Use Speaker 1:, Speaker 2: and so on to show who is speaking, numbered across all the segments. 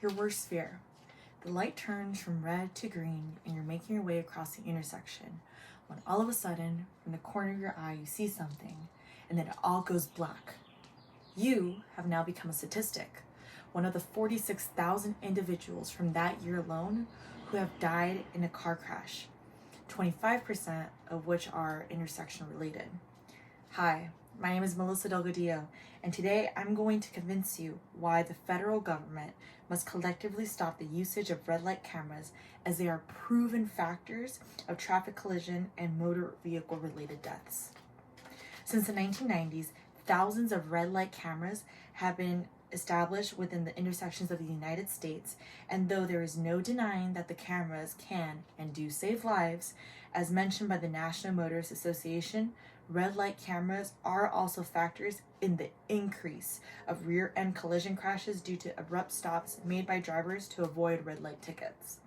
Speaker 1: Your worst fear. The light turns from red to green and you're making your way across the intersection when all of a sudden, from the corner of your eye, you see something and then it all goes black. You have now become a statistic, one of the 46,000 individuals from that year alone who have died in a car crash, 25% of which are intersection related. Hi, my name is Melissa Delgadillo, and today I'm going to convince you why the federal government must collectively stop the usage of red light cameras, as they are proven factors of traffic collision and motor vehicle related deaths. Since the 1990s, thousands of red light cameras have been established within the intersections of the United States, and though there is no denying that the cameras can and do save lives, as mentioned by the National Motorist Association, red light cameras are also factors in the increase of rear-end collision crashes due to abrupt stops made by drivers to avoid red light tickets.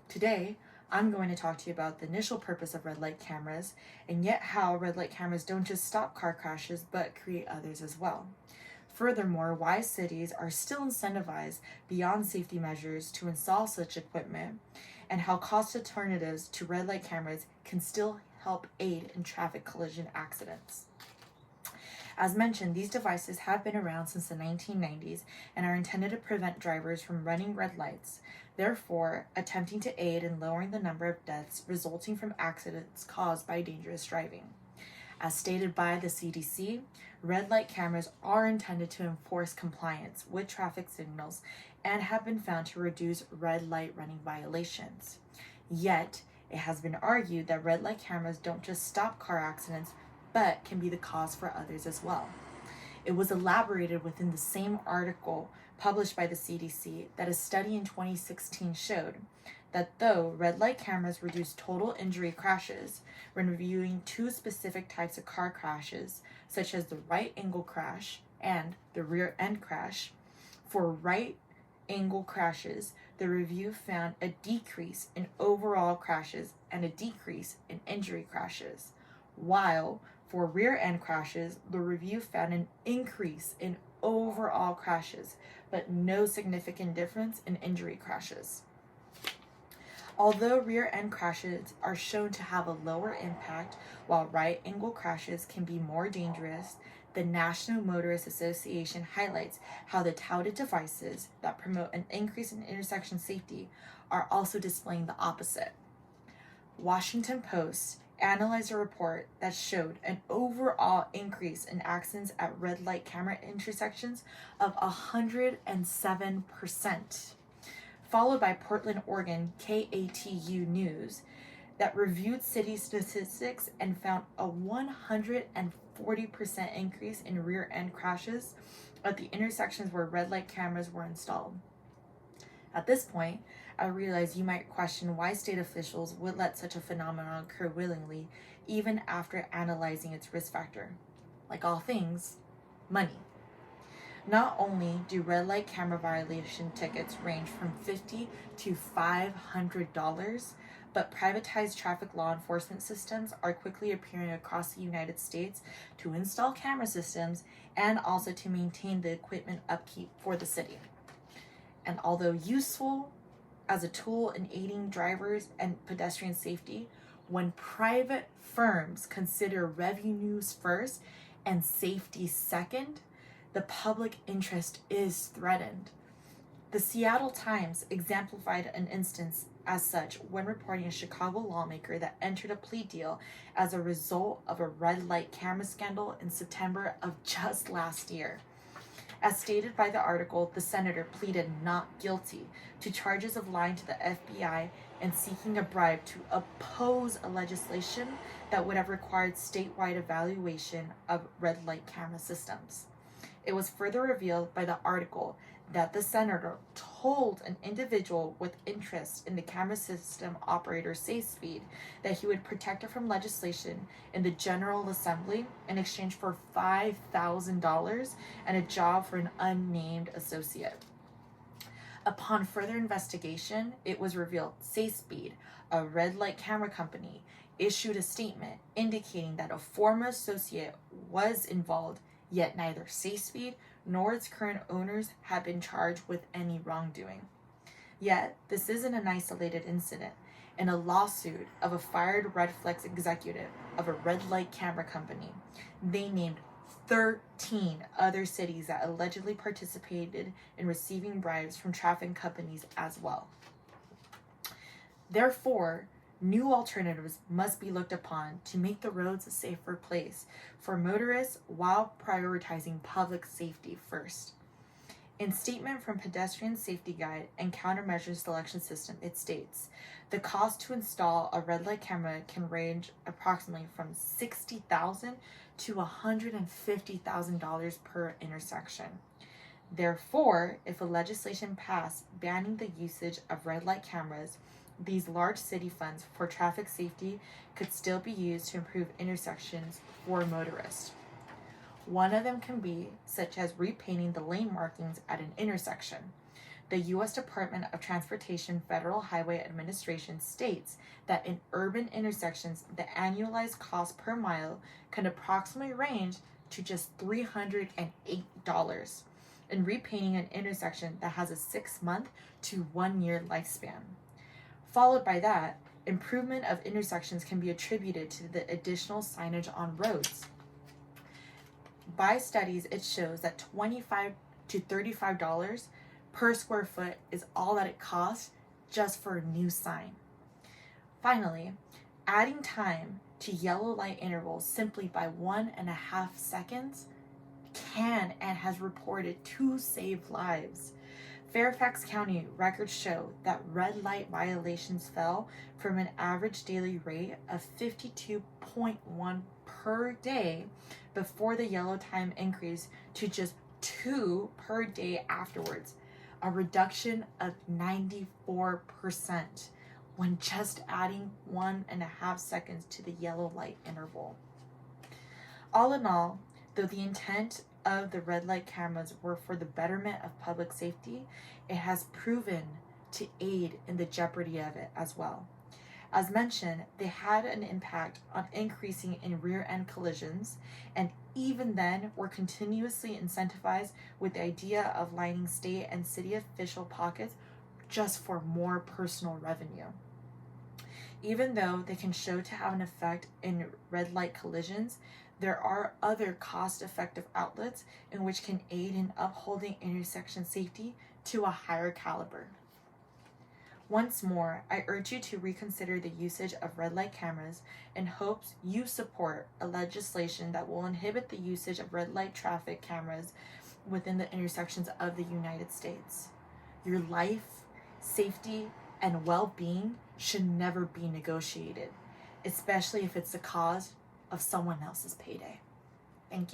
Speaker 1: Today, I'm going to talk to you about the initial purpose of red light cameras, and yet how red light cameras don't just stop car crashes but create others as well. Furthermore, why cities are still incentivized beyond safety measures to install such equipment, and how cost alternatives to red light cameras can still help aid in traffic collision accidents. As mentioned, these devices have been around since the 1990s and are intended to prevent drivers from running red lights, therefore attempting to aid in lowering the number of deaths resulting from accidents caused by dangerous driving. As stated by the CDC, red light cameras are intended to enforce compliance with traffic signals and have been found to reduce red light running violations. Yet, it has been argued that red light cameras don't just stop car accidents, but can be the cause for others as well. It was elaborated within the same article published by the CDC that a study in 2016 showed that though red light cameras reduce total injury crashes when reviewing two specific types of car crashes, such as the right angle crash and the rear end crash, for right angle crashes, the review found a decrease in overall crashes and a decrease in injury crashes, while for rear end crashes, the review found an increase in overall crashes, but no significant difference in injury crashes. Although rear end crashes are shown to have a lower impact, while right angle crashes can be more dangerous, the National Motorist Association highlights how the touted devices that promote an increase in intersection safety are also displaying the opposite. Washington Post analyzed a report that showed an overall increase in accidents at red light camera intersections of 107%, followed by Portland, Oregon KATU News that reviewed city statistics and found a 140% increase in rear-end crashes at the intersections where red light cameras were installed. At this point, I realize you might question why state officials would let such a phenomenon occur willingly, even after analyzing its risk factor. Like all things, money. Not only do red light camera violation tickets range from $50 to $500, but privatized traffic law enforcement systems are quickly appearing across the United States to install camera systems and also to maintain the equipment upkeep for the city. And although useful as a tool in aiding drivers and pedestrian safety, when private firms consider revenues first and safety second, the public interest is threatened. The Seattle Times exemplified an instance as such when reporting a Chicago lawmaker that entered a plea deal as a result of a red light camera scandal in September of just last year. As stated by the article, the senator pleaded not guilty to charges of lying to the FBI and seeking a bribe to oppose a legislation that would have required statewide evaluation of red light camera systems. It was further revealed by the article that the senator told an individual with interest in the camera system operator SafeSpeed that he would protect her from legislation in the General Assembly in exchange for $5,000 and a job for an unnamed associate. Upon further investigation, it was revealed SafeSpeed, a red light camera company, issued a statement indicating that a former associate was involved, yet neither SafeSpeed nor its current owners have been charged with any wrongdoing. Yet, this isn't an isolated incident. In a lawsuit of a fired Redflex executive of a red light camera company, they named 13 other cities that allegedly participated in receiving bribes from traffic companies as well. Therefore, new alternatives must be looked upon to make the roads a safer place for motorists while prioritizing public safety first. In statement from Pedestrian Safety Guide and Countermeasures Selection System, it states, the cost to install a red light camera can range approximately from $60,000 to $150,000 per intersection. Therefore, if a legislation passed banning the usage of red light cameras, these large city funds for traffic safety could still be used to improve intersections for motorists. One of them can be such as repainting the lane markings at an intersection. The U.S. Department of Transportation Federal Highway Administration states that in urban intersections, the annualized cost per mile can approximately range to just $308. In repainting an intersection that has a 6-month to 1 year lifespan. Followed by that, improvement of intersections can be attributed to the additional signage on roads. By studies, it shows that $25 to $35 per square foot is all that it costs just for a new sign. Finally, adding time to yellow light intervals simply by 1.5 seconds can and has reported to save lives. Fairfax County records show that red light violations fell from an average daily rate of 52.1 per day before the yellow time increased to just 2 per day afterwards, a reduction of 94% when just adding 1.5 seconds to the yellow light interval. All in all, though the intent of the red light cameras were for the betterment of public safety, it has proven to aid in the jeopardy of it as well. As mentioned, they had an impact on increasing in rear-end collisions, and even then were continuously incentivized with the idea of lining state and city official pockets just for more personal revenue. Even though they can show to have an effect in red light collisions, there are other cost-effective outlets in which can aid in upholding intersection safety to a higher caliber. Once more, I urge you to reconsider the usage of red light cameras in hopes you support a legislation that will inhibit the usage of red light traffic cameras within the intersections of the United States. Your life, safety, and well-being should never be negotiated, especially if it's the cause of someone else's payday.